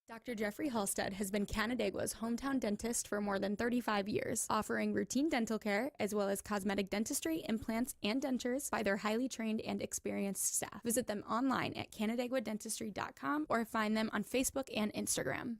Dr. Jeffrey Halstead has been Canandaigua's hometown dentist for more than 35 years, offering routine dental care as well as cosmetic dentistry, implants, and dentures by their highly trained and experienced staff. Visit them online at canandaiguadentistry.com or find them on Facebook and Instagram.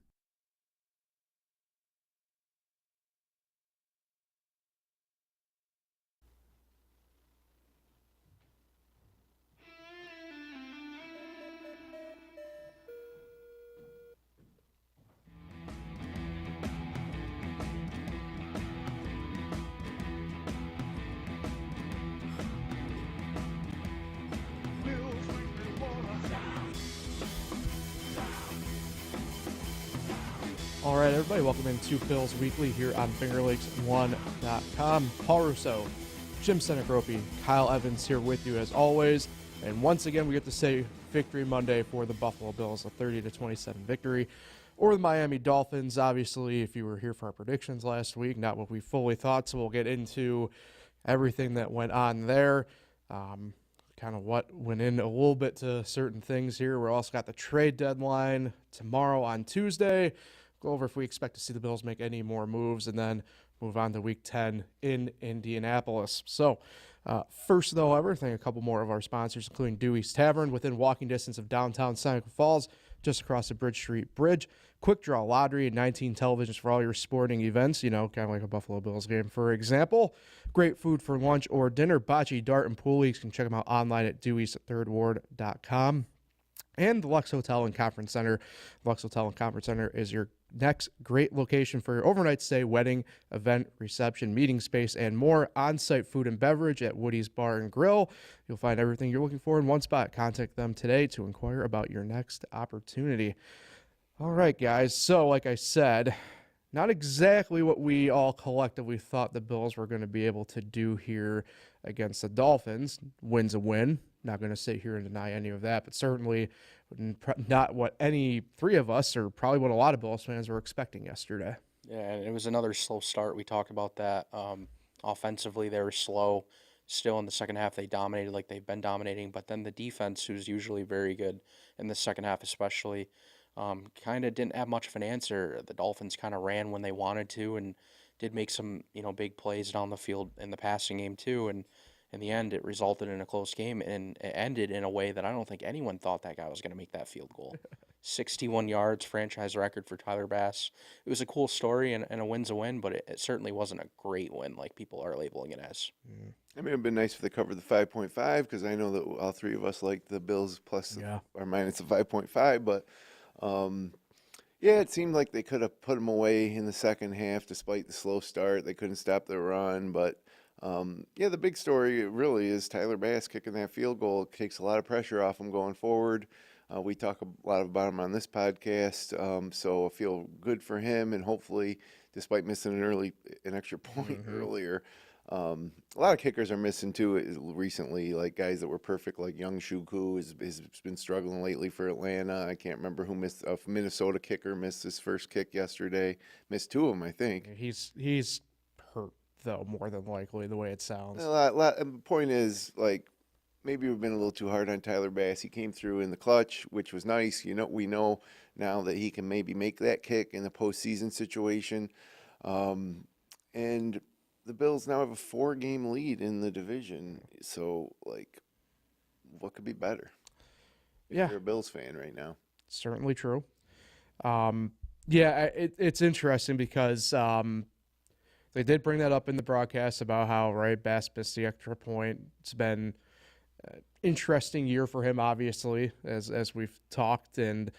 All right, everybody, welcome into Bills Weekly here on FingerLakes1.com. Paul Russo, Jim Sinicropi, Kyle Evans here with you as always. And once again, we get to say Victory Monday for the Buffalo Bills, a 30-27 victory over the Miami Dolphins. Obviously, if you were here for our predictions last week, not what we fully thought, so we'll get into everything that went on there. Kind of what went in a little bit to certain things here. We also got the trade deadline tomorrow on Tuesday. Go over if we expect to see the Bills make any more moves, and then move on to Week 10 in Indianapolis. So, first, though, however, thank a couple more of our sponsors, including Dewey's Tavern, within walking distance of downtown Sinicropi Falls, just across the Bridge Street Bridge. Quick Draw Lottery and 19 televisions for all your sporting events, you know, kind of like a Buffalo Bills game, for example. Great food for lunch or dinner. Bocce, dart, and pool leagues. You can check them out online at deweysthirdward.com. And the Lux Hotel and Conference Center. Lux Hotel and Conference Center is your next great location for your overnight stay, wedding, event, reception, meeting space, and more. On-site food and beverage at Woody's Bar and Grill. You'll find everything you're looking for in one spot. Contact them today to inquire about your next opportunity. All right, guys. So, like I said, not exactly what we all collectively thought the Bills were going to be able to do here against the Dolphins. Win's a win. Not going to sit here and deny any of that, but certainly not what any three of us, or probably what a lot of Bills fans were expecting yesterday. Yeah, and it was another slow start. We talked about that. Offensively, they were slow. Still in the second half, they dominated like they've been dominating. But then the defense, who's usually very good in the second half especially, kind of didn't have much of an answer. The Dolphins kind of ran when they wanted to and did make some, big plays down the field in the passing game too. And in the end, it resulted in a close game, and it ended in a way that I don't think anyone thought that guy was going to make that field goal. 61 yards, franchise record for Tyler Bass. It was a cool story, and a win's a win, but it certainly wasn't a great win like people are labeling it as. I mean, it would have been nice if they covered the 5.5, because I know that all three of us like the Bills plus or minus the 5.5, but yeah, it seemed like they could have put them away in the second half despite the slow start. They couldn't stop the run, but yeah, the big story really is Tyler Bass kicking that field goal. It takes a lot of pressure off him going forward. We talk a lot about him on this podcast, so I feel good for him, and hopefully, despite missing an extra point earlier, a lot of kickers are missing too recently, like guys that were perfect, like Young Shuku has been struggling lately for Atlanta. I can't remember who missed. A Minnesota kicker missed his first kick yesterday. Missed two of them, I think. He's hurt, though, more than likely, the way it sounds. The point is, like, maybe we've been a little too hard on Tyler Bass. He came through in the clutch, which was nice. We know now that he can maybe make that kick in the postseason situation. And the Bills now have a 4-game lead in the division. So, like, what could be better? Yeah. If you're a Bills fan right now. Certainly true. Yeah, it's interesting because they did bring that up in the broadcast about how, right, Bass missed the extra point. It's been an interesting year for him, obviously, as we've talked, and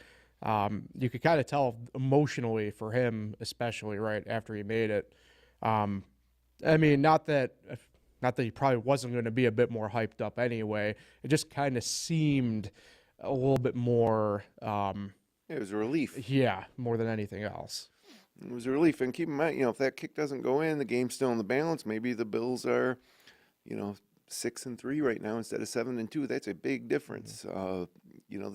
you could kind of tell emotionally for him, especially right after he made it. I mean, not that he probably wasn't going to be a bit more hyped up anyway. It just kind of seemed a little bit more. It was a relief. Yeah, more than anything else. It was a relief. And keep in mind, if that kick doesn't go in, the game's still in the balance. Maybe the Bills are, 6-3 right now instead of 7-2. That's a big difference. The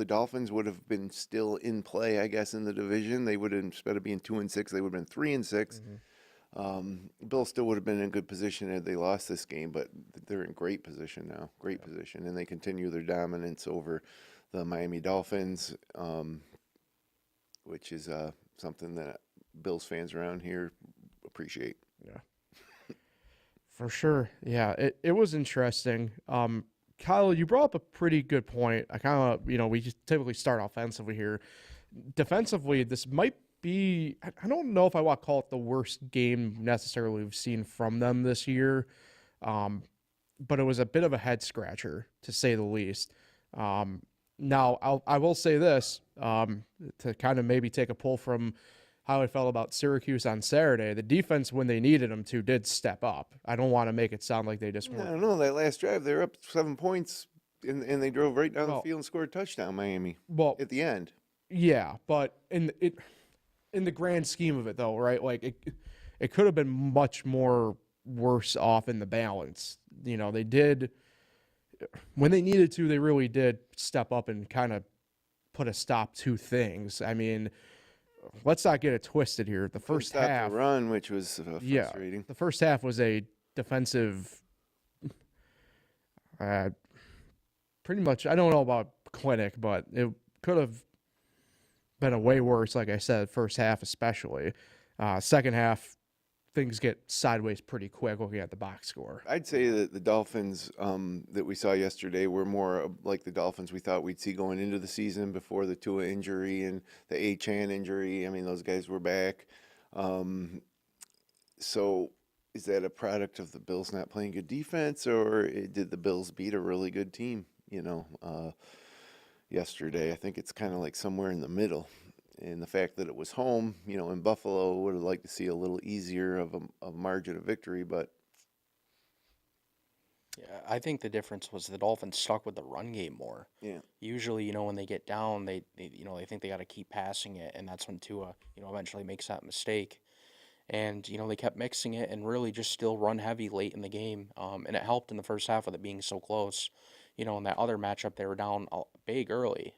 Dolphins would have been still in play, I guess, in the division. They would have, instead of being 2-6, they would have been 3-6. Bills still would have been in good position had they lost this game, but they're in great position now. Great position. And they continue their dominance over the Miami Dolphins. which is something that Bills fans around here appreciate. Yeah, for sure. Yeah, it was interesting. Kyle, you brought up a pretty good point. I kind of, we just typically start offensively here. Defensively, this might be, I don't know if I want to call it the worst game necessarily we've seen from them this year, but it was a bit of a head scratcher, to say the least. Now, I will say this, to kind of maybe take a pull from how I felt about Syracuse on Saturday. The defense, when they needed them to, did step up. I don't want to make it sound like they just I weren't. don't know. That last drive, they were up 7 points, and they drove right down the field and scored a touchdown, Miami, at the end. Yeah, but in the grand scheme of it, though, right? Like, it could have been much more worse off in the balance. They did, when they needed to, they really did step up and kind of put a stop to things. I mean, let's not get it twisted here. The first half, the run, which was frustrating. The first half was a defensive, pretty much. I don't know about clinic, but it could have been a way worse. Like I said, first half especially. Second half, things get sideways pretty quick looking at the box score. I'd say that the Dolphins that we saw yesterday were more like the Dolphins we thought we'd see going into the season before the Tua injury and the Achane injury. I mean, those guys were back. So is that a product of the Bills not playing good defense, or did the Bills beat a really good team, yesterday? I think it's kind of like somewhere in the middle. And the fact that it was home, in Buffalo, would have liked to see a little easier of a margin of victory, but Yeah, I think the difference was the Dolphins stuck with the run game more. yeah. Usually, when they get down, they think they got to keep passing it, and that's when Tua, eventually makes that mistake. And they kept mixing it and really just still run heavy late in the game. And it helped in the first half with it being so close. In that other matchup, they were down big early.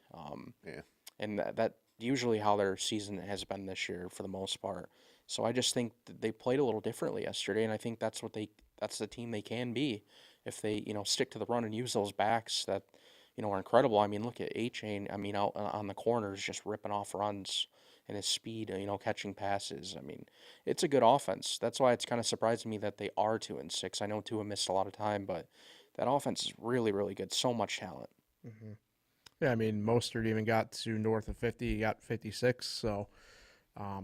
Yeah. And that usually how their season has been this year for the most part. So I just think that they played a little differently yesterday, and I think that's the team they can be if they stick to the run and use those backs that are incredible. I mean, look at Achane. I mean, out on the corners, just ripping off runs and his speed, catching passes. I mean, it's a good offense. That's why it's kind of surprising me that they are 2-6. I know Tua missed a lot of time, but that offense is really, really good. So much talent. Mm-hmm. Yeah, I mean, Mostert even got to north of 50. He got 56. So, I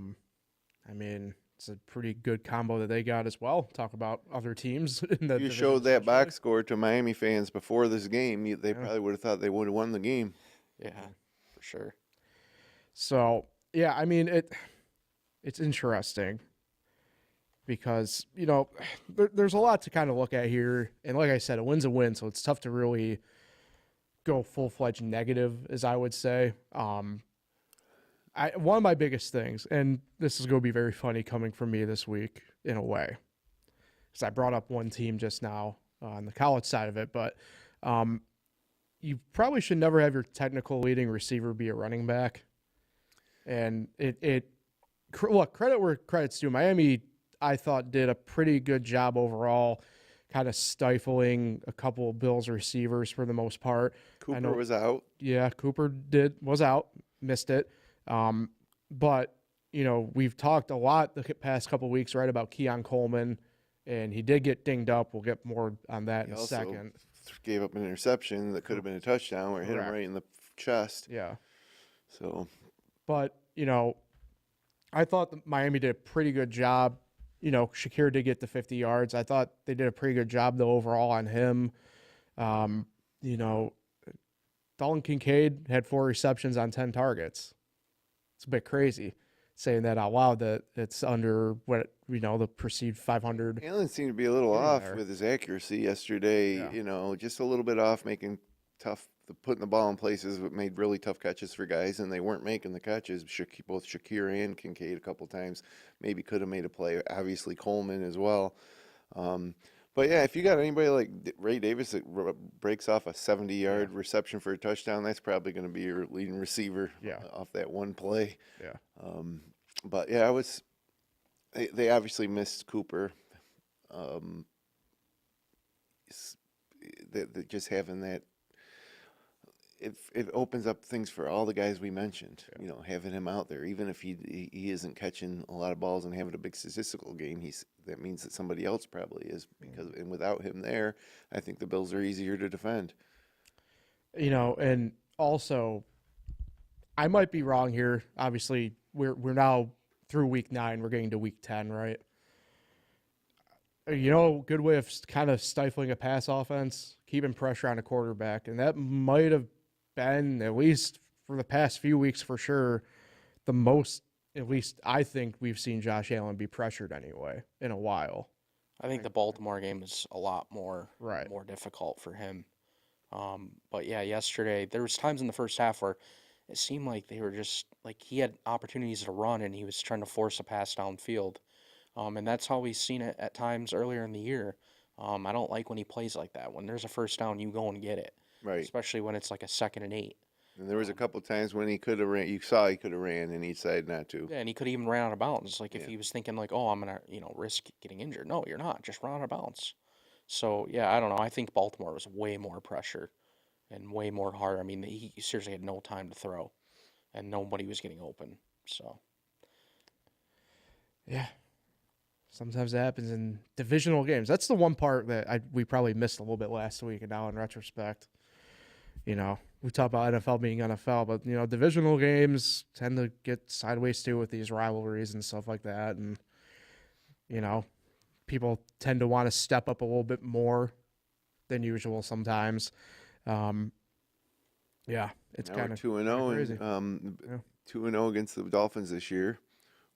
mean, it's a pretty good combo that they got as well. Talk about other teams. You showed that box score to Miami fans before this game, they probably would have thought they would have won the game. Yeah, for sure. So, yeah, I mean, it's interesting because, there's a lot to kind of look at here. And like I said, a win's a win, so it's tough to really go full-fledged negative, as I would say. One of my biggest things, and this is going to be very funny coming from me this week in a way, because I brought up one team just now on the college side of it, but you probably should never have your technical leading receiver be a running back. And look, credit where credit's due. Miami, I thought, did a pretty good job overall, kind of stifling a couple of Bills receivers for the most part. Cooper was out. Yeah, Cooper was out, missed it. But, we've talked a lot the past couple of weeks, right, about Keon Coleman, and he did get dinged up. We'll get more on that in a second. Gave up an interception that could have been a touchdown where it hit him right in the chest. Yeah. So, but, I thought that Miami did a pretty good job. Shakir did get the 50 yards. I thought they did a pretty good job, though, overall on him. Dalton Kincaid had 4 receptions on 10 targets. It's a bit crazy saying that out loud, that it's under what, the perceived 500. Allen seemed to be a little off with his accuracy yesterday, just a little bit off, making putting the ball in places that made really tough catches for guys, and they weren't making the catches. Both Shakir and Kincaid a couple times maybe could have made a play. Obviously Coleman as well. But yeah, if you got anybody like Ray Davis that breaks off a 70-yard reception for a touchdown, that's probably going to be your leading receiver off that one play. Yeah. But yeah, they obviously missed Cooper. Just having that it opens up things for all the guys we mentioned. You know, having him out there, even if he isn't catching a lot of balls and having a big statistical game, that means that somebody else probably is, and without him there, I think the Bills are easier to defend. You know, and also, I might be wrong here. Obviously, we're now through week 9. We're getting to week 10, right? You know, good way of kind of stifling a pass offense, keeping pressure on a quarterback, and that might have been, at least for the past few weeks for sure, the most, at least I think we've seen Josh Allen be pressured anyway in a while. I think the Baltimore game was a lot more difficult for him. But yeah, yesterday there was times in the first half where it seemed like they were just like he had opportunities to run and he was trying to force a pass downfield. And that's how we've seen it at times earlier in the year. I don't like when he plays like that. When there's a first down, you go and get it. Right. Especially when it's like a 2nd and 8. And there was a couple times when he could have ran. You saw he could have ran, and he decided not to. Yeah, and he could have even ran out of bounds. Like if he was thinking like, oh, I'm gonna risk getting injured. No, you're not. Just run out of bounds. So yeah, I don't know. I think Baltimore was way more pressure and way more hard. I mean, he seriously had no time to throw, and nobody was getting open. So yeah. Sometimes it happens in divisional games. That's the one part that we probably missed a little bit last week, and now in retrospect, you know, we talk about NFL being NFL, but, you know, divisional games tend to get sideways too with these rivalries and stuff like that. And, you know, people tend to want to step up a little bit more than usual sometimes. Yeah, it's kind of 2-0 crazy. and 2-0 against the Dolphins this year.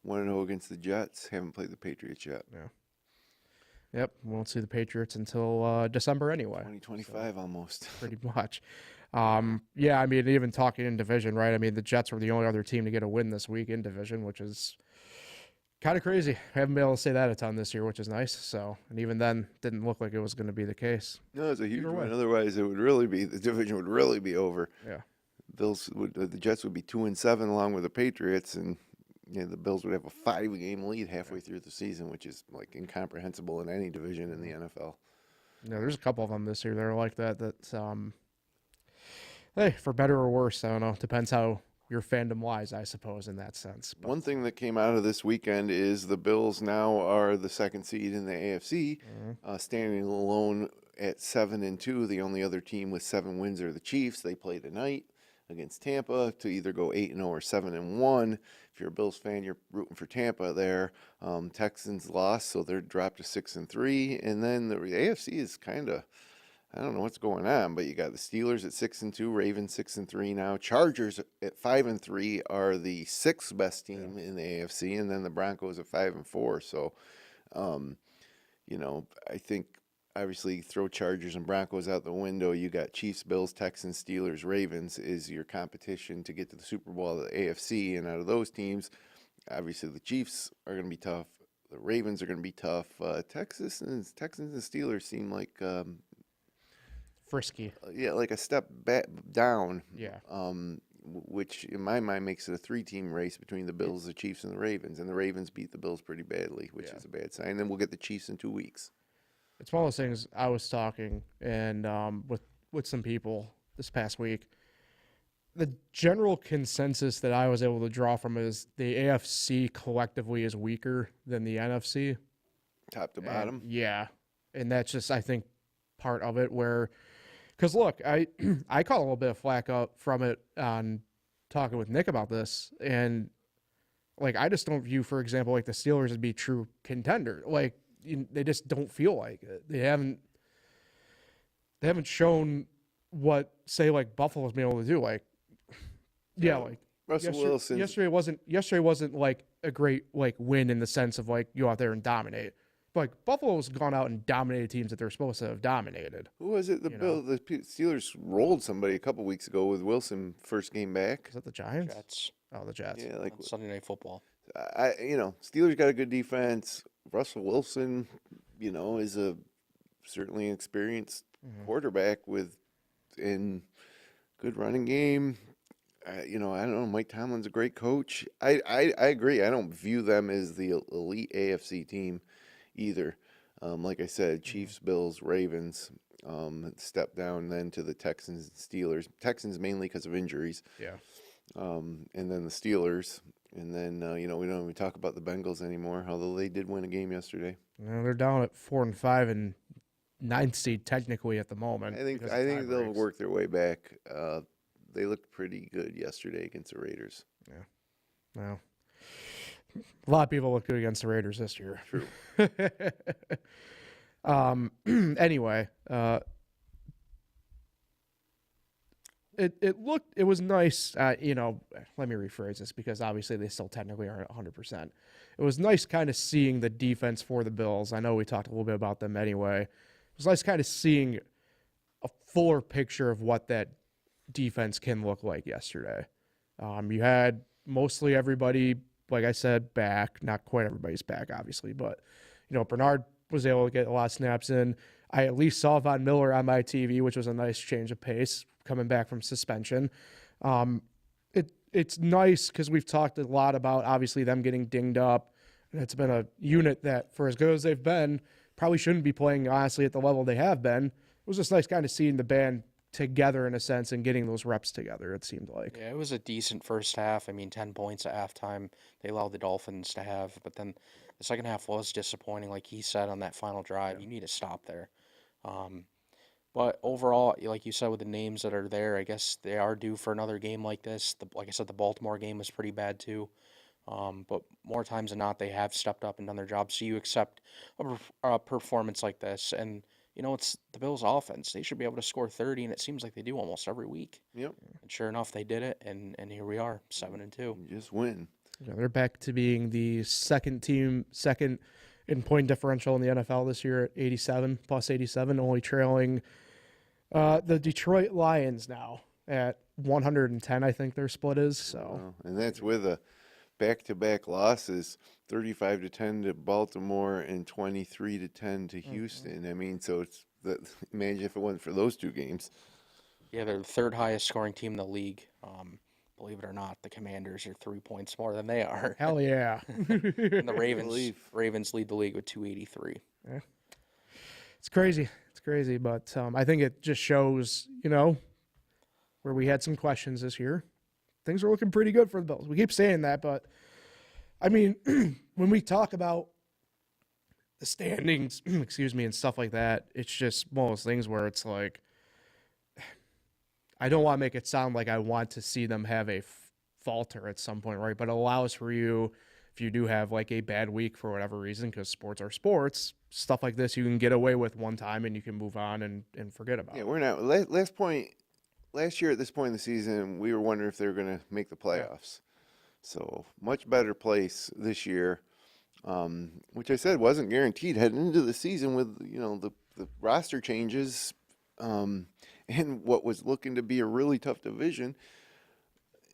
1-0 against the Jets. Haven't played the Patriots yet. Yeah. Yep. We won't see the Patriots until December anyway. 2025 so, almost. Pretty much. Yeah, I mean, even talking in division, right? I mean, the Jets were the only other team to get a win this week in division, which is kind of crazy. I haven't been able to say that a ton this year, which is nice. So, and even then, didn't look like it was going to be the case. No, it's a huge win. Otherwise, the division would really be over. Yeah. The Jets would be 2-7 along with the Patriots, and the Bills would have a 5-game lead halfway through the season, which is like incomprehensible in any division in the NFL. Yeah, there's a couple of them this year that are like that. Hey, for better or worse, I don't know. Depends how your fandom lies, I suppose, in that sense. But one thing that came out of this weekend is the Bills now are the 2nd seed in the AFC, standing alone at 7-2. The only other team with 7 wins are the Chiefs. They play tonight against Tampa to either go 8-0 or 7-1. If you're a Bills fan, you're rooting for Tampa there. Texans lost, so they're dropped to 6-3. And then the AFC is kind of, I don't know what's going on, but you got the Steelers at 6-2, Ravens 6-3 now. Chargers at 5-3 are the 6th best team in the AFC, and then the Broncos at 5-4. So, I think obviously throw Chargers and Broncos out the window. You got Chiefs, Bills, Texans, Steelers, Ravens is your competition to get to the Super Bowl of the AFC. And out of those teams, obviously the Chiefs are going to be tough. The Ravens are going to be tough. Texans and Steelers seem like frisky. Like a step back down. Yeah. Which in my mind makes it a 3-team race between the Bills, the Chiefs, and the Ravens. And the Ravens beat the Bills pretty badly, which is a bad sign. Then we'll get the Chiefs in 2 weeks. It's one of those things. I was talking and with some people this past week. The general consensus that I was able to draw from is the AFC collectively is weaker than the NFC. Top to bottom? Yeah. And that's just, I think, part of it where – because, look, I caught a little bit of flack up from it on talking with Nick about this. And, like, I just don't view, for example, like the Steelers as be true contender. Like, they just don't feel like it. They haven't shown what, say, like Buffalo's been able to do. Like, like Russell Wilson. Yesterday wasn't like a great like win in the sense of like you go out there and dominate. But like Buffalo's gone out and dominated teams that they're supposed to have dominated. Who was it? The Steelers rolled somebody a couple weeks ago with Wilson first game back. Is that the Giants? Jets. Oh, the Jets. Yeah, like Sunday Night Football. Steelers got a good defense. Russell Wilson, is certainly an experienced quarterback in good running game. I don't know. Mike Tomlin's a great coach. I agree. I don't view them as the elite AFC team either. Like I said, Chiefs, Bills, Ravens. Step down then to the Texans and Steelers. Texans mainly because of injuries. Yeah. And then the Steelers. And then, we don't even talk about the Bengals anymore, although they did win a game yesterday. They're down at 4-5 and 9th seed technically at the moment. I think they'll work their way back. They looked pretty good yesterday against the Raiders. Yeah. Well, a lot of people look good against the Raiders this year. True. Anyway, it was nice. Let me rephrase this because obviously they still technically aren't 100%. It was nice kind of seeing the defense for the Bills. I know we talked a little bit about them anyway. It was nice kind of seeing a fuller picture of what that defense can look like yesterday. You had mostly everybody, like I said, back. Not quite everybody's back, obviously, but Bernard was able to get a lot of snaps in. I at least saw Von Miller on my TV, which was a nice change of pace coming back from suspension. It's nice because we've talked a lot about obviously them getting dinged up, and it's been a unit that, for as good as they've been, probably shouldn't be playing honestly at the level they have been. It was just nice kind of seeing the band together in a sense and getting those reps together, it seemed like. Yeah, it was a decent first half. I mean, 10 points at halftime they allowed the Dolphins to have, but then the second half was disappointing, like he said on that final drive. Yeah. You need to stop there. But overall, like you said, with the names that are there, I guess they are due for another game like this. Like I said, the Baltimore game was pretty bad too. But more times than not, they have stepped up and done their job. So you accept a performance like this, and it's the Bills' offense. They should be able to score 30, and it seems like they do almost every week. Yep. And sure enough, they did it, and here we are, 7-2. You just win. Yeah, they're back to being the second in point differential in the NFL this year at 87, plus 87, only trailing the Detroit Lions now at 110, I think their split is. So, and that's with a back-to-back losses, 35-10 to Baltimore and 23-10 to Houston. Mm-hmm. I mean, so imagine if it wasn't for those two games. Yeah, they're the third highest scoring team in the league. Believe it or not, the Commanders are 3 points more than they are. Hell yeah. And the Ravens lead the league with 283. Yeah. It's crazy. But I think it just shows, where we had some questions this year. Things are looking pretty good for the Bills. We keep saying that, but, I mean, when we talk about the standings, and stuff like that, it's just one of those things where it's like, I don't want to make it sound like I want to see them have a falter at some point, right? But it allows for you, if you do have like a bad week for whatever reason, because sports are sports, stuff like this you can get away with one time and you can move on and forget about it. Yeah, we're not. Last year at this point in the season, we were wondering if they were going to make the playoffs. So much better place this year, which I said wasn't guaranteed heading into the season with the roster changes and what was looking to be a really tough division.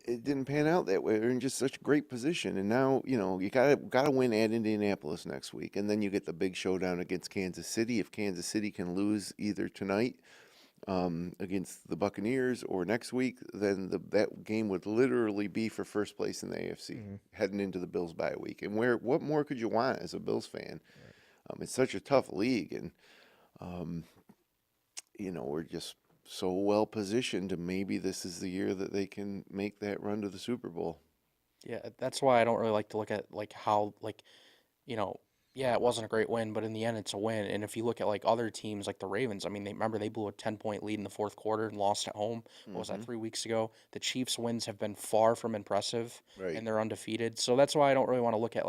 It didn't pan out that way. They're in just such a great position, and now you gotta win at Indianapolis next week, and then you get the big showdown against Kansas City. If Kansas City can lose either tonight against the Buccaneers or next week, then that game would literally be for first place in the AFC heading into the Bills bye week. And what more could you want as a Bills fan? Right. It's such a tough league, and we're just so well positioned to maybe this is the year that they can make that run to the Super Bowl. Yeah, that's why I don't really like to look at how it wasn't a great win, but in the end it's a win. And if you look at other teams like the Ravens, I mean, they blew a 10-point lead in the fourth quarter and lost at home. What was that, 3 weeks ago? The Chiefs' wins have been far from impressive, right, and they're undefeated. So that's why I don't really want to look at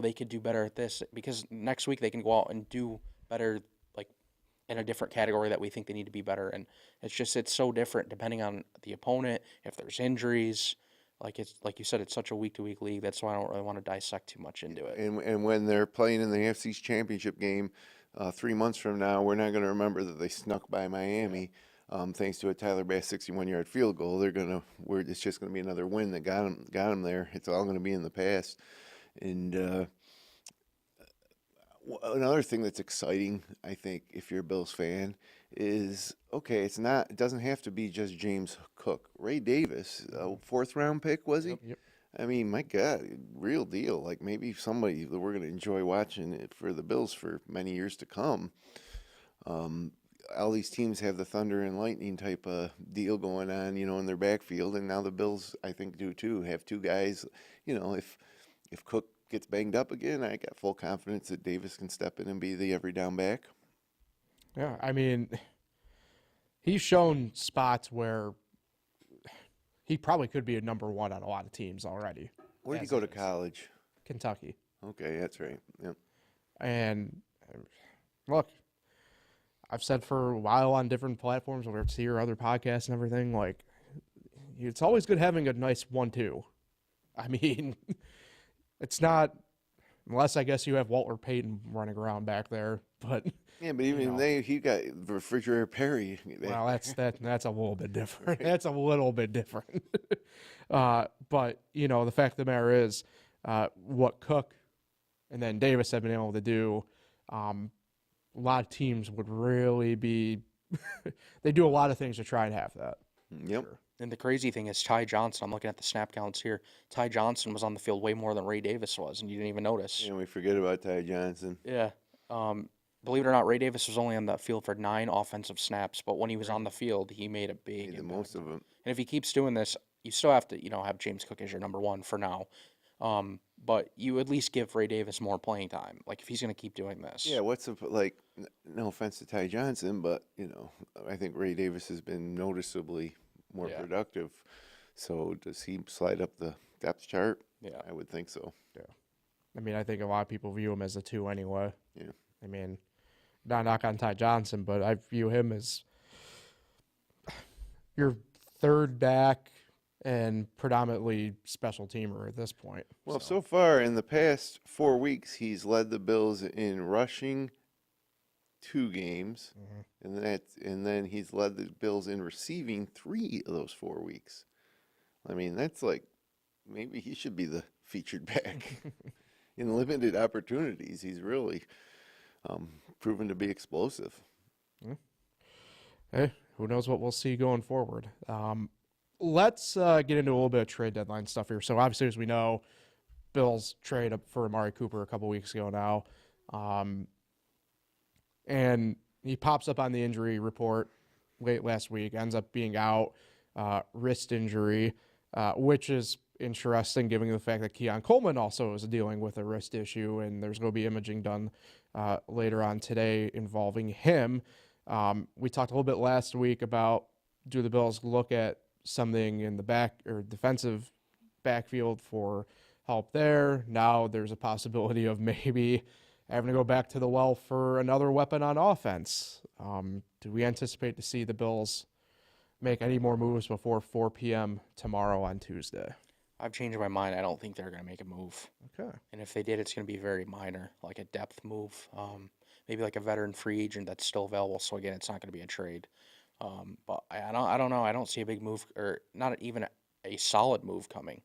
they could do better at this, because next week they can go out and do better in a different category that we think they need to be better. And it's so different depending on the opponent, if there's injuries. Like you said, it's such a week-to-week league. That's why I don't really want to dissect too much into it. And when they're playing in the AFC's championship game 3 months from now, we're not going to remember that they snuck by Miami thanks to a Tyler Bass 61-yard field goal. It's just going to be another win that got them there. It's all going to be in the past. And another thing that's exciting, I think, if you're a Bills fan, is it doesn't have to be just James Cook. Ray Davis, a fourth-round pick, was he? Yep. I mean, my God, real deal. Maybe somebody that we're going to enjoy watching it for the Bills for many years to come. all these teams have the thunder and lightning type of deal going on, in their backfield, and now the Bills, I think, do too. Have two guys, if Cook gets banged up again, I got full confidence that Davis can step in and be the every down back. Yeah, I mean, he's shown spots where he probably could be a number one on a lot of teams already. Where did he go to college? Kentucky. Okay, that's right. Yep. And look, I've said for a while on different platforms, whether it's here or other podcasts and everything, like, it's always good having a nice 1-2. I mean, it's not, unless I guess you have Walter Payton running around back there, but yeah, but even he got Refrigerator Perry. Well, that's a little bit different. That's a little bit different. But the fact of the matter is, what Cook and then Davis have been able to do, a lot of teams would really be. They do a lot of things to try and have that. Yep. Sure. And the crazy thing is Ty Johnson, I'm looking at the snap counts here. Ty Johnson was on the field way more than Ray Davis was, and you didn't even notice. And we forget about Ty Johnson. Yeah. Believe it or not, Ray Davis was only on the field for 9 offensive snaps, but when he was on the field, he made a big Made the impact. most of them. And if he keeps doing this, you still have to, have James Cook as your number one for now. But you at least give Ray Davis more playing time. Like, if he's going to keep doing this. Yeah, no offense to Ty Johnson, but, I think Ray Davis has been noticeably more productive. So does he slide up the depth chart? Yeah. I would think so. Yeah. I mean, I think a lot of people view him as a 2 anyway. Yeah. I mean, not knock on Ty Johnson, but I view him as your third back and predominantly special teamer at this point. Well, so far in the past 4 weeks, he's led the Bills in rushing 2 games, and then he's led the Bills in receiving 3 of those 4 weeks. I mean, that's like maybe he should be the featured back in limited opportunities. He's really proven to be explosive. Hey, who knows what we'll see going forward. Let's get into a little bit of trade deadline stuff here. So obviously, as we know, Bills trade up for Amari Cooper a couple weeks ago now. And he pops up on the injury report late last week, ends up being out, wrist injury, which is interesting given the fact that Keon Coleman also is dealing with a wrist issue, and there's going to be imaging done later on today involving him. We talked a little bit last week about, do the Bills look at something in the back or defensive backfield for help there? Now there's a possibility of maybe having to go back to the well for another weapon on offense. Do we anticipate to see the Bills make any more moves before 4 p.m. tomorrow on Tuesday? I've changed my mind. I don't think they're going to make a move. Okay. And if they did, it's going to be very minor, like a depth move. Maybe like a veteran free agent that's still available. So again, it's not going to be a trade. But I don't know. I don't see a big move, or not even a solid move coming.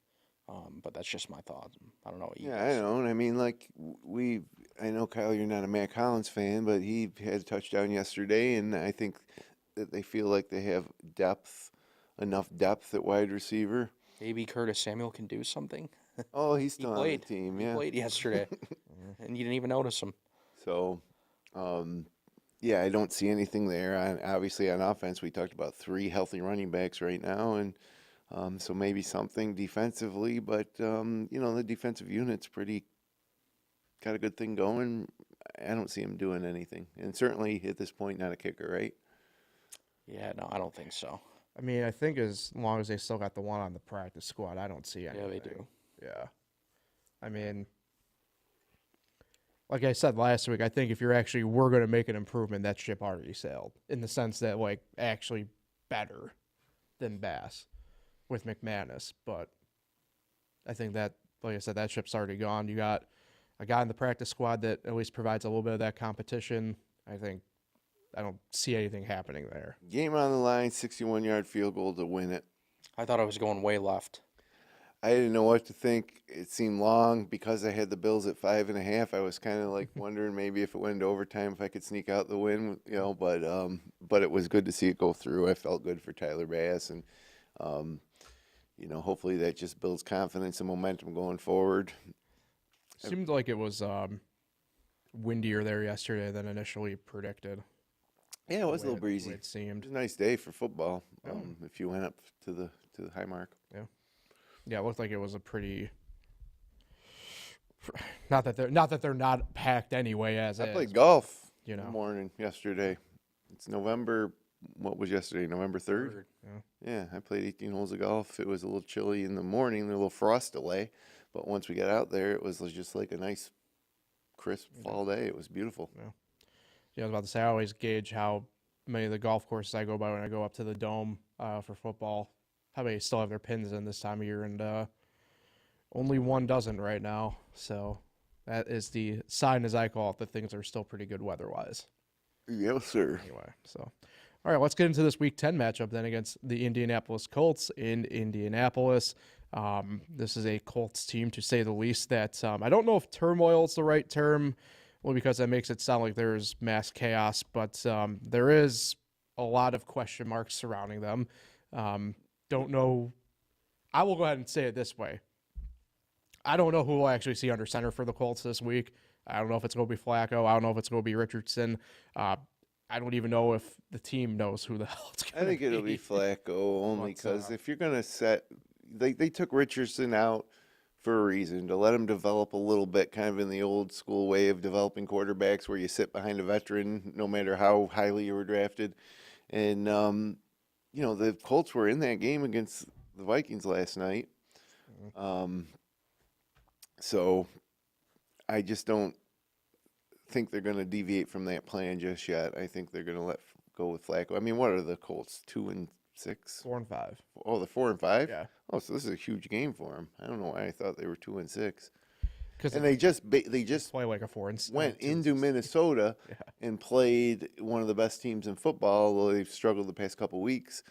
But that's just my thoughts. I don't know what you guys. I don't. I mean, I know, Kyle, you're not a Matt Collins fan, but he had a touchdown yesterday, and I think that they feel like they have enough depth at wide receiver. Maybe Curtis Samuel can do something. Oh, he's still on the played. team, He played yesterday, and you didn't even notice him. So, I don't see anything there. Obviously, on offense, we talked about 3 healthy running backs right now, and so maybe something defensively. But the defensive unit's got a good thing going. I don't see him doing anything, and certainly at this point, not a kicker, right? Yeah, no, I don't think so. I mean, I think as long as they still got the one on the practice squad, I don't see anything. Yeah, they do. Yeah. I mean, like I said last week, I think if we're going to make an improvement, that ship already sailed, in the sense that, actually better than Bass with McManus. But I think that, like I said, that ship's already gone. You got a guy in the practice squad that at least provides a little bit of that competition. I don't see anything happening there. Game on the line, 61-yard field goal to win it. I thought I was going way left. I didn't know what to think. It seemed long because I had the Bills at 5.5. I was kind of wondering maybe if it went into overtime, if I could sneak out the win, but it was good to see it go through. I felt good for Tyler Bass, and hopefully that just builds confidence and momentum going forward. Seemed like it was windier there yesterday than initially predicted. Yeah, it was a little The breezy. way it seemed. It was a nice day for football. Yeah. If you went up to the high mark. Yeah, it looked like it was a pretty. Not that they're not packed anyway. As I is, played golf you in the know. morning yesterday. It's November. What was yesterday? November 3rd? Yeah, I played 18 holes of golf. It was a little chilly in the morning, a little frost delay, but once we got out there, it was just like a nice, crisp fall day. It was beautiful. Yeah, I was about to say, I always gauge how many of the golf courses I go by when I go up to the Dome for football, how many still have their pins in this time of year, and only one doesn't right now. So that is the sign, as I call it, that things are still pretty good weather-wise. Yes, sir. Anyway, so all right, let's get into this Week 10 matchup then against the Indianapolis Colts in Indianapolis. This is a Colts team, to say the least, that I don't know if turmoil is the right term, well, because that makes it sound like there's mass chaos, but there is a lot of question marks surrounding them. Don't know. I will go ahead and say it this way. I don't know who we'll actually see under center for the Colts this week. I don't know if it's going to be Flacco. I don't know if it's going to be Richardson. I don't even know if the team knows who the hell it's going to be. I think it'll be Flacco only because if you're going to set, they took Richardson out for a reason, to let him develop a little bit, kind of in the old school way of developing quarterbacks where you sit behind a veteran no matter how highly you were drafted. And, the Colts were in that game against the Vikings last night. So I just don't think they're going to deviate from that plan just yet. I think they're going to go with Flacco. I mean, what are the Colts, 2-6? 4-5. Oh, they're 4-5. Yeah. Oh, so this is a huge game for them. I don't know why I thought they were 2-6. Because they just play like a 4 and went into Minnesota and played one of the best teams in football, although they've struggled the past couple weeks.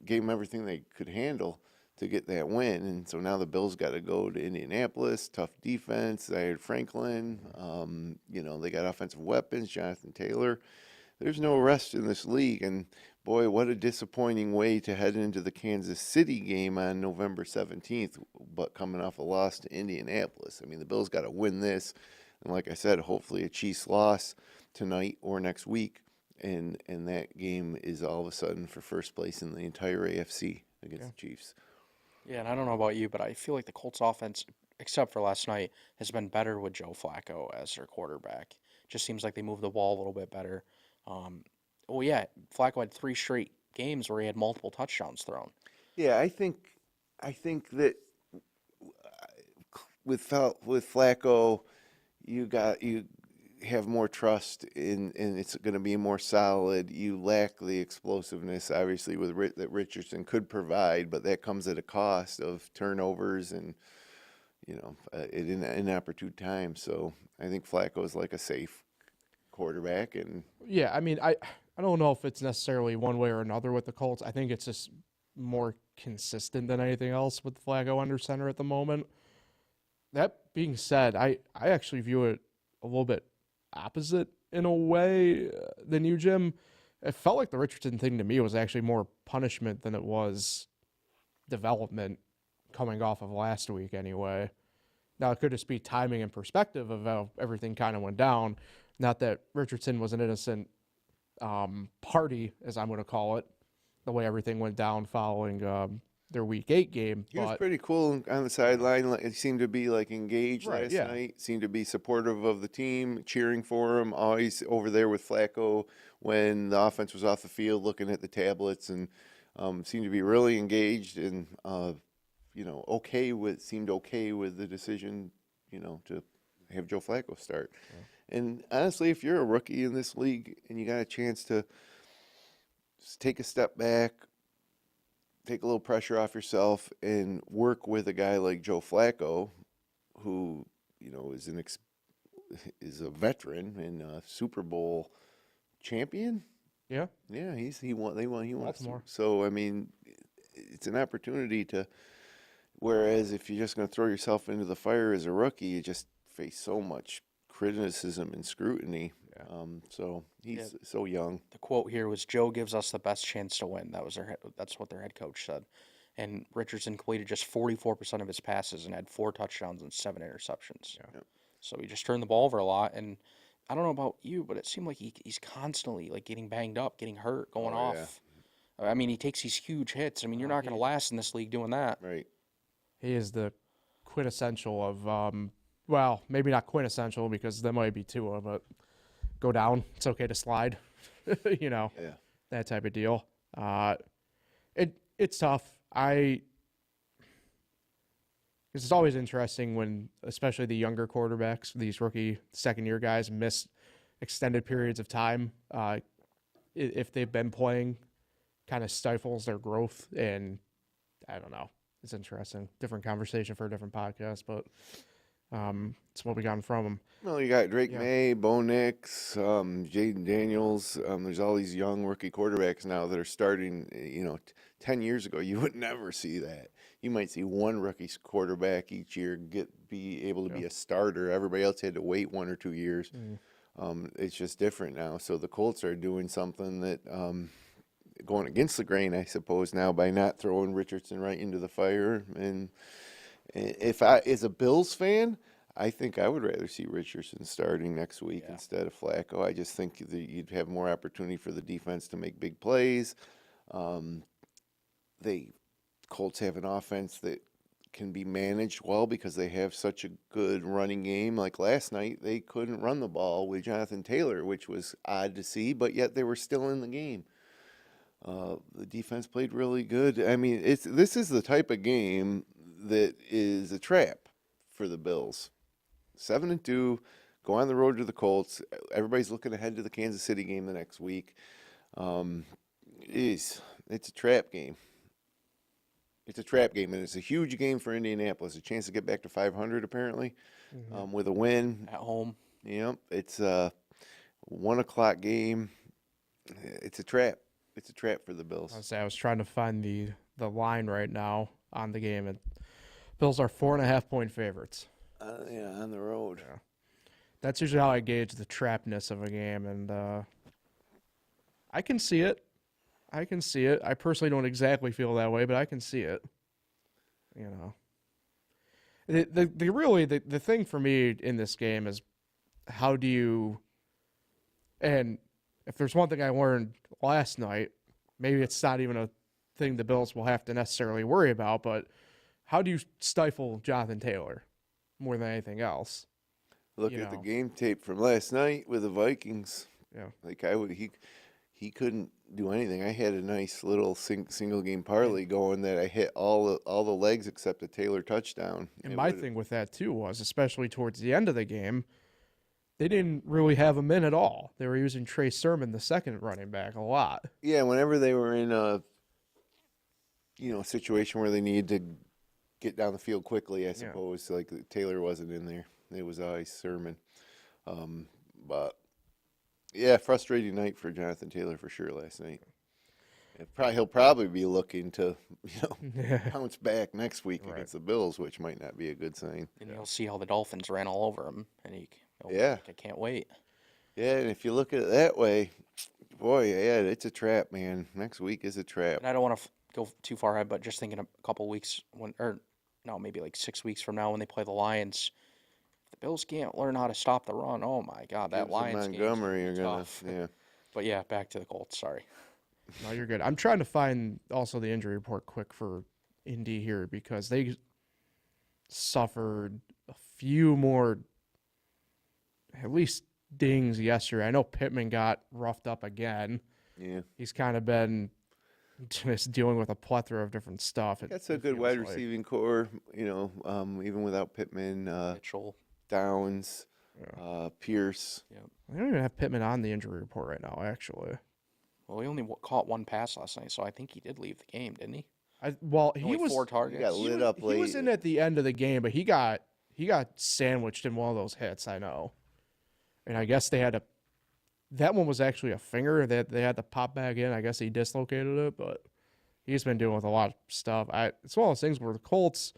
Gave them everything they could handle to get that win, and so now the Bills got to go to Indianapolis. Tough defense. They had Franklin. They got offensive weapons. Jonathan Taylor. There's no rest in this league, and boy, what a disappointing way to head into the Kansas City game on November 17th, but coming off a loss to Indianapolis. I mean, the Bills got to win this, and like I said, hopefully a Chiefs loss tonight or next week, and that game is all of a sudden for first place in the entire AFC against the Chiefs. Yeah, and I don't know about you, but I feel like the Colts offense, except for last night, has been better with Joe Flacco as their quarterback. Just seems like they move the ball a little bit better. Flacco had 3 straight games where he had multiple touchdowns thrown. Yeah, I think that with Flacco, you have more trust in, and it's going to be more solid. You lack the explosiveness, obviously, that Richardson could provide, but that comes at a cost of turnovers and at inopportune times. So I think Flacco is like a safe quarterback, and yeah, I mean, I don't know if it's necessarily one way or another with the Colts. I think it's just more consistent than anything else with Flacco under center at the moment. That being said, I actually view it a little bit opposite in a way than you, Jim. It felt like the Richardson thing to me was actually more punishment than it was development coming off of last week anyway. Now, it could just be timing and perspective of how everything kind of went down. Not that Richardson was an innocent party, as I'm going to call it, the way everything went down following their Week 8 game. He was pretty cool on the sideline. He seemed to be engaged last night. Seemed to be supportive of the team, cheering for him. Always over there with Flacco when the offense was off the field, looking at the tablets, and seemed to be really engaged and seemed okay with the decision, to have Joe Flacco start. Yeah. And honestly, if you're a rookie in this league and you got a chance to just take a step back, take a little pressure off yourself, and work with a guy like Joe Flacco, who is a veteran and a Super Bowl champion. Yeah, he won Baltimore. So I mean, it's an opportunity to. Whereas if you're just going to throw yourself into the fire as a rookie, you just face so much criticism and scrutiny. Yeah. So he's so young. The quote here was, "Joe gives us the best chance to win." That's what their head coach said. And Richardson completed just 44% of his passes and had 4 touchdowns and 7 interceptions. Yeah. So he just turned the ball over a lot. And I don't know about you, but it seemed like he's constantly like getting banged up, getting hurt, going off. Yeah. I mean, he takes these huge hits. I mean, you're not going to last in this league doing that. Right. He is the quintessential of, well, maybe not quintessential because that might be Tua, but go down. It's okay to slide, that type of deal. It's tough. It's always interesting when, especially the younger quarterbacks, these rookie second-year guys, miss extended periods of time. If they've been playing, kind of stifles their growth, and I don't know. It's interesting. Different conversation for a different podcast, but it's what we got from them. Well, you got Drake May, Bo Nix, Jaden Daniels. There's all these young rookie quarterbacks now that are starting. 10 years ago, you would never see that. You might see one rookie quarterback each year be able to be a starter. Everybody else had to wait 1 or 2 years. It's just different now. So the Colts are doing something that going against the grain, I suppose, now by not throwing Richardson right into the fire. And if I, as a Bills fan, I think I would rather see Richardson starting next week instead of Flacco. I just think that you'd have more opportunity for the defense to make big plays. Colts have an offense that can be managed well because they have such a good running game. Like last night, they couldn't run the ball with Jonathan Taylor, which was odd to see, but yet they were still in the game. The defense played really good. I mean, this is the type of game that is a trap for the Bills. 7-2, go on the road to the Colts. Everybody's looking ahead to the Kansas City game the next week. It's a trap game. It's a trap game, and it's a huge game for Indianapolis. A chance to get back to 500, apparently, with a win. At home. Yep. It's a 1 o'clock game. It's a trap. It's a trap for the Bills. I was trying to find the line right now on the game, and Bills are 4.5-point favorites. On the road. Yeah. That's usually how I gauge the trapness of a game, and I can see it. I personally don't exactly feel that way, but I can see it. The thing for me in this game is how do you, and if there's one thing I learned last night, maybe it's not even a thing the Bills will have to necessarily worry about, but how do you stifle Jonathan Taylor more than anything else? Look at the game tape from last night with the Vikings. Yeah. Like he couldn't do anything. I had a nice little single game parlay going that I hit all the legs except the Taylor touchdown. And my thing with that too was, especially towards the end of the game, they didn't really have him in at all. They were using Trey Sermon, the second running back, a lot. Yeah, whenever they were in a situation where they needed to get down the field quickly, I suppose, like Taylor wasn't in there. It was always Sermon. But yeah, frustrating night for Jonathan Taylor for sure last night. He'll probably be looking to bounce back next week against the Bills, which might not be a good sign. And you'll see how the Dolphins ran all over him, and I can't wait. Yeah, and if you look at it that way, boy, it's a trap, man. Next week is a trap. And I don't want to go too far ahead, but just thinking a couple weeks maybe like 6 weeks from now when they play the Lions. The Bills can't learn how to stop the run. Oh my God, that Lions game Montgomery is tough. But yeah, back to the Colts. Sorry. No, you're good. I'm trying to find also the injury report quick for Indy here because they suffered a few more, at least dings yesterday. I know Pittman got roughed up again. Yeah, he's kind of been just dealing with a plethora of different stuff. That's a good wide receiving core. Even without Pittman, Mitchell. Downs, Pierce. Yep. I don't even have Pittman on the injury report right now, actually. Well, he only caught one pass last night, so I think he did leave the game, didn't he? He was 4 targets. He got lit up late. He was in at the end of the game, but he got sandwiched in one of those hits. I know, and I guess they had to. That one was actually a finger that they had to pop back in. I guess he dislocated it, but he's been dealing with a lot of stuff. It's one of those things where the Colts.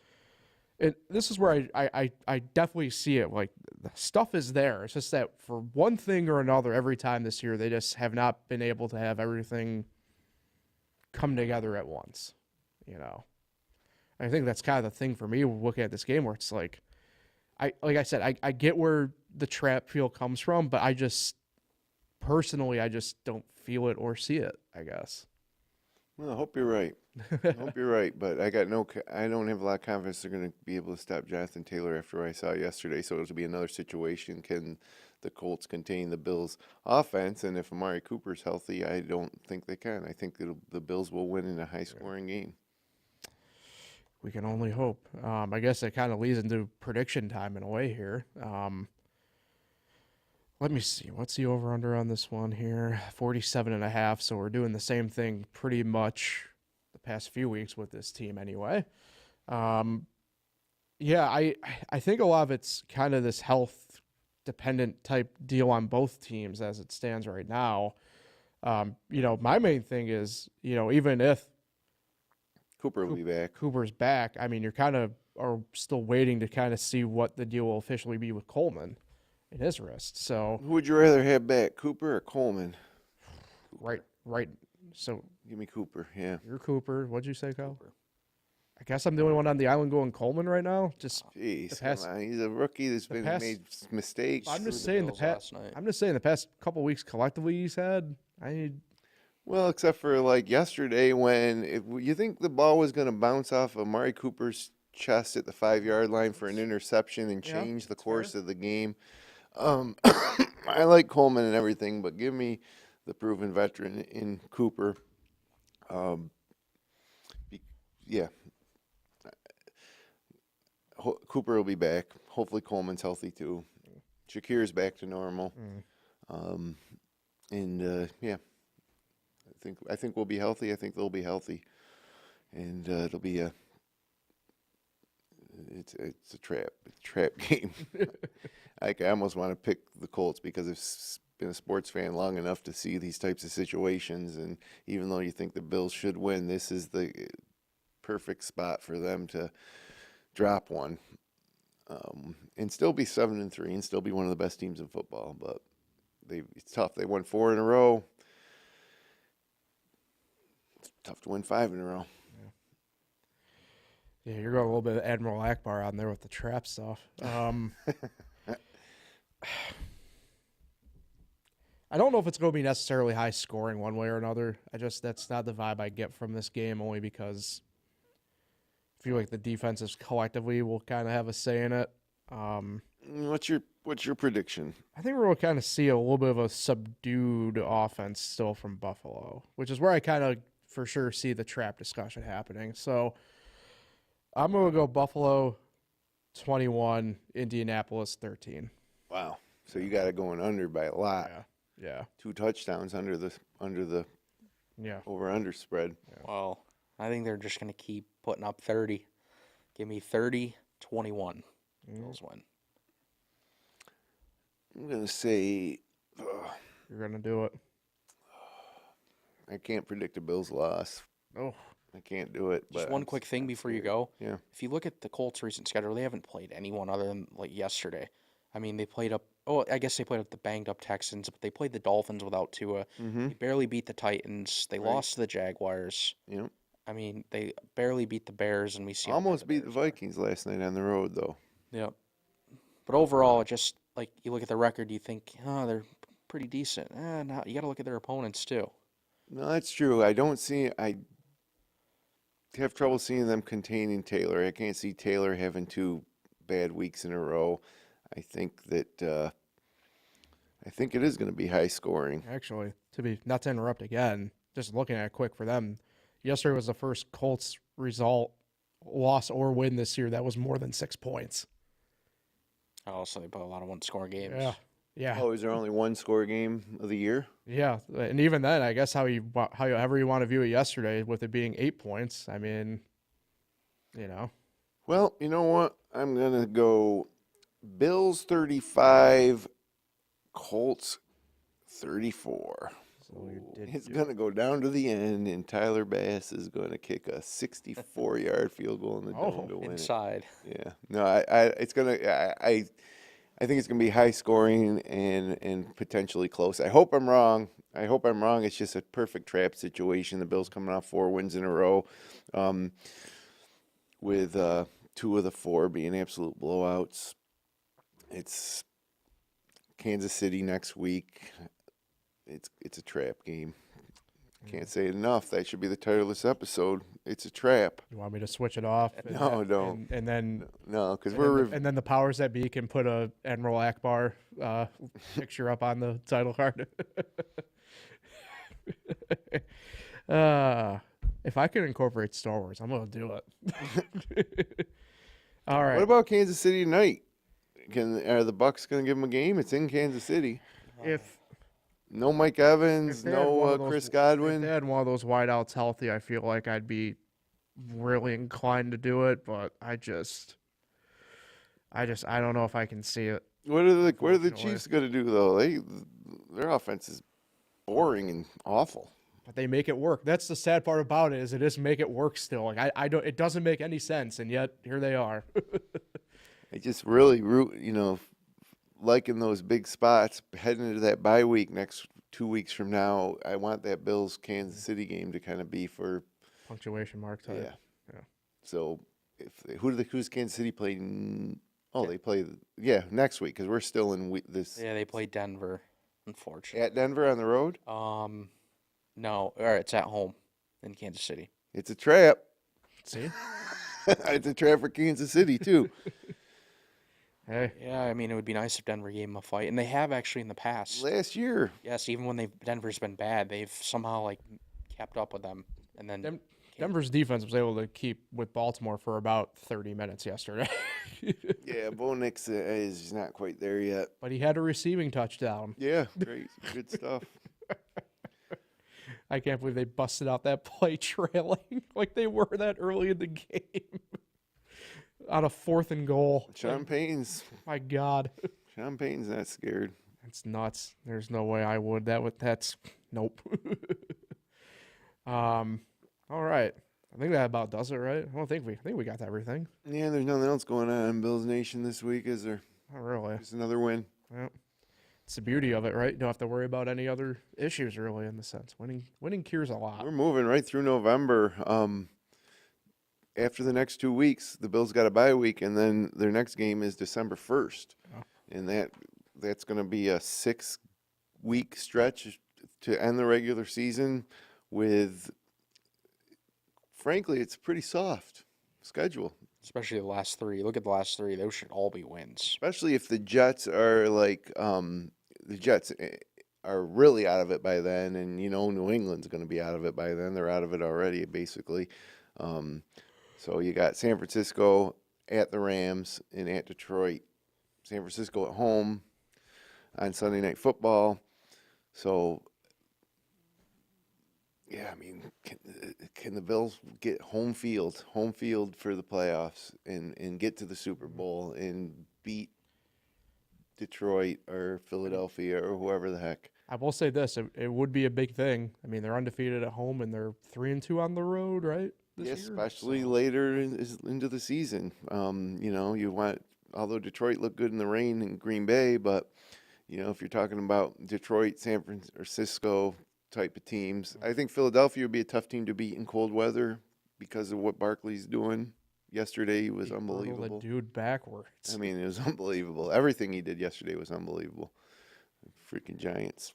This is where I definitely see it. Like, the stuff is there. It's just that for one thing or another, every time this year, they just have not been able to have everything come together at once. I think that's kind of the thing for me looking at this game where it's like, like I said, I get where the trap feel comes from, but I just don't feel it or see it, I guess. Well, I hope you're right. I hope you're right, but I don't have a lot of confidence they're going to be able to stop Jonathan Taylor after I saw yesterday. So it'll be another situation. Can the Colts contain the Bills' offense? And if Amari Cooper's healthy, I don't think they can. I think the Bills will win in a high-scoring game. We can only hope. I guess it kind of leads into prediction time in a way here. Let me see. What's the over-under on this one here? 47.5. So we're doing the same thing pretty much the past few weeks with this team anyway. Yeah, I think a lot of it's kind of this health-dependent type deal on both teams as it stands right now. My main thing is, even if Cooper will be back. Cooper's back, I mean, you're kind of are still waiting to kind of see what the deal will officially be with Coleman in his wrist. So who would you rather have back, Cooper or Coleman? Right. So Give me Cooper. Yeah, you're Cooper. What'd you say, Kyle? Cooper. I guess I'm the only one on the island going Coleman right now. Just jeez, past- come on. He's a rookie that's made mistakes. I'm just Screw saying the Bills last night. I'm just saying the past couple weeks collectively he's had. Well, except for like yesterday when if you think the ball was going to bounce off Amari Cooper's chest at the 5-yard line for an interception and Yeah, change the that's course fair. of the game. I like Coleman and everything, but give me the proven veteran in Cooper. Yeah. Cooper will be back. Hopefully Coleman's healthy too. Shakir's back to normal. Yeah. I think we'll be healthy. I think they'll be healthy, and it'll be it's a trap game. I almost want to pick the Colts because I've been a sports fan long enough to see these types of situations, and even though you think the Bills should win, this is the perfect spot for them to drop one, and still be 7-3 and still be one of the best teams in football. But it's tough. They won 4 in a row. Tough to win 5 in a row. Yeah, you're going a little bit of Admiral Akbar on there with the trap stuff. I don't know if it's going to be necessarily high scoring one way or another. That's not the vibe I get from this game, only because I feel like the defenses collectively will kind of have a say in it. What's your prediction? I think we're going to kind of see a little bit of a subdued offense still from Buffalo, which is where I kind of for sure see the trap discussion happening. So I'm going to go Buffalo 21, Indianapolis 13. Wow. So you got it going under by a lot. Yeah. 2 touchdowns under the over-under spread. Yeah. Well, I think they're just going to keep putting up 30. Give me 30-21. Bills win. I'm going to say You're going to do it. I can't predict a Bills loss. Oh. I can't do it. Just but one quick thing before you go. Yeah. If you look at the Colts' recent schedule, they haven't played anyone other than like yesterday. I mean, they played up. Oh, I guess they played up the banged up Texans, but they played the Dolphins without Tua. Mm-hmm. They barely beat the Titans. They lost to the Jaguars. Yep. I mean, they barely beat the Bears, and we see Almost beat the Vikings last night on the road, though. Yep. But overall, just like you look at the record, you think, oh, they're pretty decent. No, you got to look at their opponents too. No, that's true. I have trouble seeing them containing Taylor. I can't see Taylor having 2 bad weeks in a row. I think that it is going to be high scoring. Actually, not to interrupt again, just looking at it quick for them, yesterday was the first Colts result, loss or win this year that was more than 6 points. Oh, so they put a lot of one-score games. Yeah. Oh, is there only 1 score game of the year? Yeah, and even then, I guess however you want to view it yesterday, with it being 8 points, I mean, Well, you know what? I'm going to go Bills 35, Colts 34. So It's going to go down to the end, and Tyler Bass is going to kick a 64-yard field goal in the dome to win Inside. it. Yeah. No, I think it's going to be high scoring and potentially close. I hope I'm wrong. It's just a perfect trap situation. The Bills coming off 4 wins in a row, with 2 of the 4 being absolute blowouts. It's Kansas City next week. It's a trap game. Can't say it enough. That should be the title of this episode. It's a trap. You want me to switch it off? No, don't. And then No, because and then the powers that be can put a Admiral Akbar picture up on the title card. If I can incorporate Star Wars, I'm gonna do it. All right. What about Kansas City tonight? Are the Bucks gonna give them a game? It's in Kansas City. If No Mike Evans, they had one no of those- Chris if Godwin. they had one of those wideouts healthy, I feel like I'd be really inclined to do it, but I don't know if I can see it. What are the Unfortunately. Chiefs gonna do though? Their offense is boring and awful. But they make it work. That's the sad part about it, is it is make it work still. Like I don't. It doesn't make any sense, and yet here they are. They just really liking those big spots heading into that bye week next 2 weeks from now. I want that Bills Kansas City game to kind of be for Punctuation mark type. yeah. So who's Kansas City playing? Oh, they play next week because we're still in this. Yeah, they play Denver, unfortunately. At Denver on the road. No, or it's at home in Kansas City. It's a trap. See? It's a trap for Kansas City too. Hey. Yeah, I mean, it would be nice if Denver gave them a fight, and they have actually in the past. Last year, Yes, even when Denver's been bad, they've somehow like kept up with them, and then Denver's defense was able to keep with Baltimore for about 30 minutes yesterday. yeah, Bo Nix is not quite there yet. But he had a receiving touchdown. Yeah, great, good stuff. I can't believe they busted out that play trailing like they were that early in the game. On a 4th and goal. Sean Payton's not scared. That's nuts. There's no way I would. That's nope. All right. I think that about does it, right? I think we got everything. Yeah, there's nothing else going on in Bills Nation this week, is there? Not really. Just another win. Yep. It's the beauty of it, right? You don't have to worry about any other issues really in the sense. Winning cures a lot. We're moving right through November. After the next 2 weeks, the Bills got a bye week, and then their next game is December 1st. Oh. And that's going to be a 6-week stretch to end the regular season with, frankly, it's a pretty soft schedule. especially the last three. Look at the last three; those should all be wins. Especially if the Jets are like the Jets are really out of it by then, and New England's going to be out of it by then. They're out of it already, basically. So you got San Francisco at the Rams and at Detroit. San Francisco at home on Sunday Night Football. So, yeah, I mean, can the Bills get home field for the playoffs and get to the Super Bowl and beat Detroit or Philadelphia or whoever the heck? I will say this: it would be a big thing. I mean, they're undefeated at home and they're 3-2 on the road, right? Yeah, especially later into the season. You want, although Detroit looked good in the rain in Green Bay, but if you're talking about Detroit, San Francisco type of teams, I think Philadelphia would be a tough team to beat in cold weather because of what Barkley's doing. Yesterday he was unbelievable. The dude backwards. I mean, it was unbelievable. Everything he did yesterday was unbelievable. Freaking Giants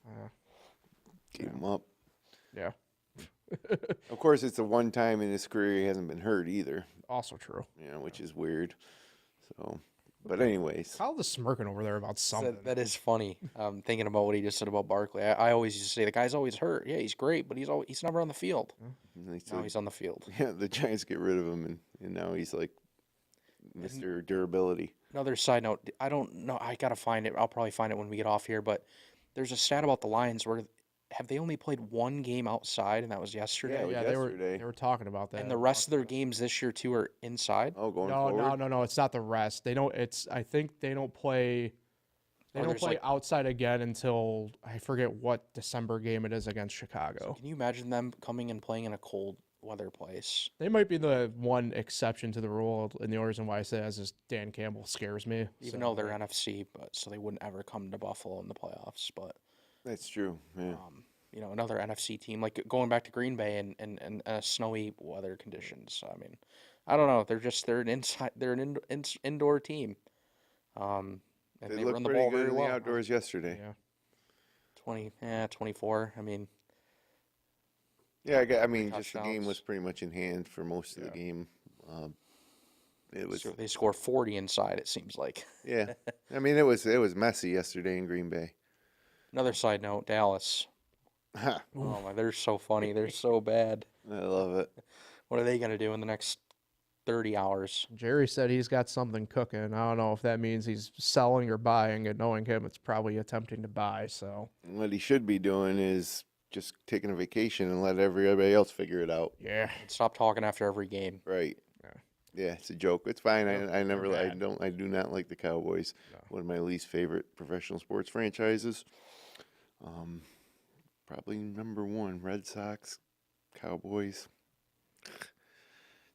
gave him up. Yeah. Of course, it's the one time in his career he hasn't been hurt either. Also true. Which is weird. So, but anyways, Kyle is smirking over there about something. That is funny. Thinking about what he just said about Barkley. I always used to say the guy's always hurt. Yeah, he's great, but he's never on the field. Now he's on the field. Yeah, the Giants get rid of him, and now he's like Mr. Durability. Another side note, I don't know. I gotta find it. I'll probably find it when we get off here. But there's a stat about the Lions where have they only played one game outside, and that was yesterday. Yeah, they yesterday. were talking about that. And the rest of their games this year too are inside. Oh, going forward? No. It's not the rest. They don't. I think they don't play. They don't play outside again until I forget what December game it is against Chicago. Can you imagine them coming and playing in a cold weather place? They might be the one exception to the rule, and the only reason why I say that is Dan Campbell scares me. Even though they're NFC, but so they wouldn't ever come to Buffalo in the playoffs. But That's true. Yeah. Another NFC team, like going back to Green Bay and snowy weather conditions. I mean, I don't know. They're an indoor team. And And They they looked run the pretty ball good very in the well. outdoors yesterday. Yeah. 24. I mean, Yeah, I Three mean, just the game touchdowns. was pretty much in hand for most of the game. It was, they score 40 inside, it seems like. yeah. I mean, it was messy yesterday in Green Bay. Another side note, Dallas. Ha, Oh, my, they're so funny. They're so bad. I love it. What are they going to do in the next 30 hours? Jerry said he's got something cooking. I don't know if that means he's selling or buying, and knowing him, it's probably attempting to buy. So What he should be doing is just taking a vacation and let everybody else figure it out. yeah, Stop talking after every game. Right. Yeah. Yeah, it's a joke. It's fine. Yep, I never, they're I bad. don't, I do not like the Cowboys. No. One of my least favorite professional sports franchises. Probably number one, Red Sox, Cowboys.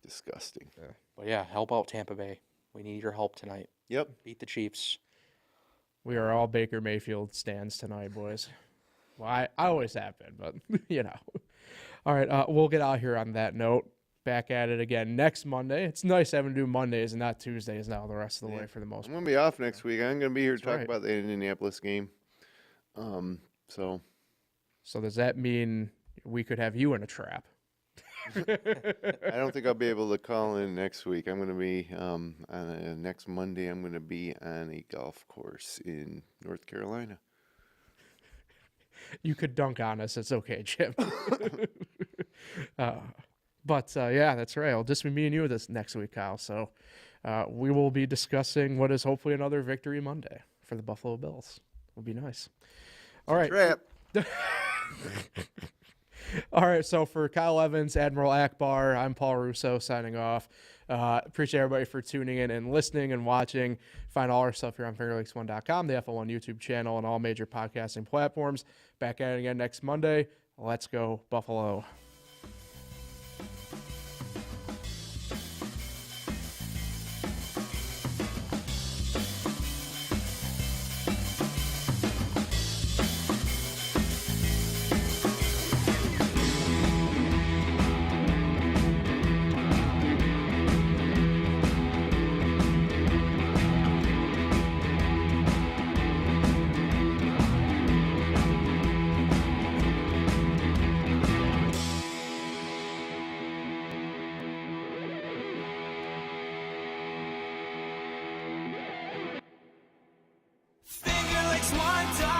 Disgusting. But yeah, help out Tampa Bay. We need your help tonight. Yep. Beat the Chiefs. We are all Baker Mayfield stands tonight, boys. Well, I always have been, but you know. All right, we'll get out here on that note. Back at it again next Monday. It's nice having to do Mondays and not Tuesdays now the rest of the way for the most I'm part. going to be off next week. I'm going to be here to talk right. about the Indianapolis game. So So does that mean we could have you in a trap? I don't think I'll be able to call in next week. I'm going to be next Monday. I'm going to be on a golf course in North Carolina. You could dunk on us. It's okay, Jim. But yeah, that's right. It'll just be me and you this next week, Kyle. So we will be discussing what is hopefully another victory Monday for the Buffalo Bills. Will be nice. All right. Trap. All right, so for Kyle Evans, Admiral Akbar, I'm Paul Russo signing off. Appreciate everybody for tuning in and listening and watching. Find all our stuff here on fingerlakes1.com, the FL1 YouTube channel, and all major podcasting platforms. Back at it again next Monday. Let's go, Buffalo. Finger Lakes one time.